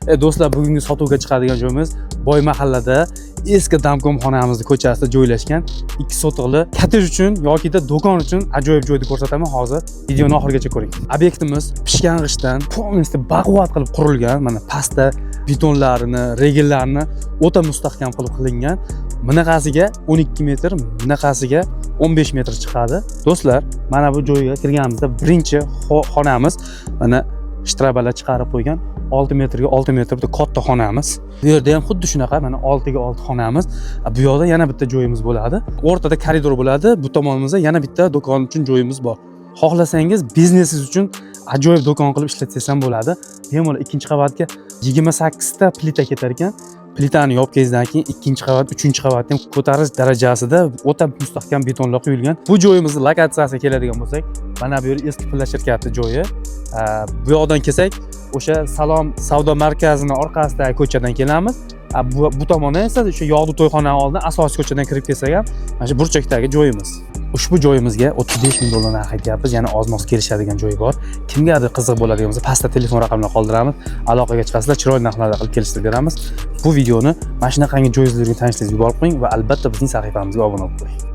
Do'stlar, bugungi sotuvga chiqadigan joyimiz Boy mahallada eski damkomxonamizni ko'chasida joylashgan 2 sotiqli kottedj uchun yoki do'kon uchun ajoyib joyni ko'rsataman. Hozir videoni oxirigacha ko'ring. Obyektimiz pishgan g'ishtdan полностью baquvvat qilib qurilgan. Mana pastda betonlarini, regellarni o'ta mustahkam qilib qilingan. Bunaqasiga 12 metr, bunaqasiga 15 metr chiqadi. Do'stlar, mana bu joyga kirganimizda birinchi xonamiz mana shtrabalar chiqarib qo'ygan 6 metrga 6 metr bitta katta xonamiz. Bu yerda ham xuddi shunaqa, mana 6 ga 6 xonamiz. Bu yoqda yana bitta joyimiz bo'ladi. O'rtada koridor bo'ladi. Bu tomonimizda yana bitta do'kon uchun joyimiz bor. Xohlasangiz biznesingiz uchun ajoyib do'kon qilib ishlatsangiz ham bo'ladi. Bemalol ikkinchi qavatga 28 ta plita ketar ekan. Plitani yopganingizdan keyin ikkinchi qavat, uchinchi qavatni ham ko'tarish darajasida o'ta mustahkam betonlar quyilgan. Bu joyimizning lokatsiyasiga keladigan bo'lsak, mana bu yer eski pilla shirkati joyi. Bu yoqdan kelsak, o'sha Salom savdo markazining orqasidagi ko'chadan kelamiz. Bu tomondan esa o'sha Yog'du to'yxona oldidan asosiy ko'chadan kirib kelsak ham, mana shu burchakdagi joyimiz. Ushbu joyimizga 35 ming dollar narx aytyapmiz, ya'ni oz-moz kelishadigan joyi bor. Kimgadir qiziq bo'ladigan bo'lsa, pastda telefon raqamlarini qoldiramiz. Aloqaga chiqasizlar, chiroyli narxlarda qilib kelishtirib beramiz. Bu videoni mana shunaqangi joylarga tanishtirib yuborib qo'ying va albatta bizning sahifamizga obuna bo'lib qo'ying.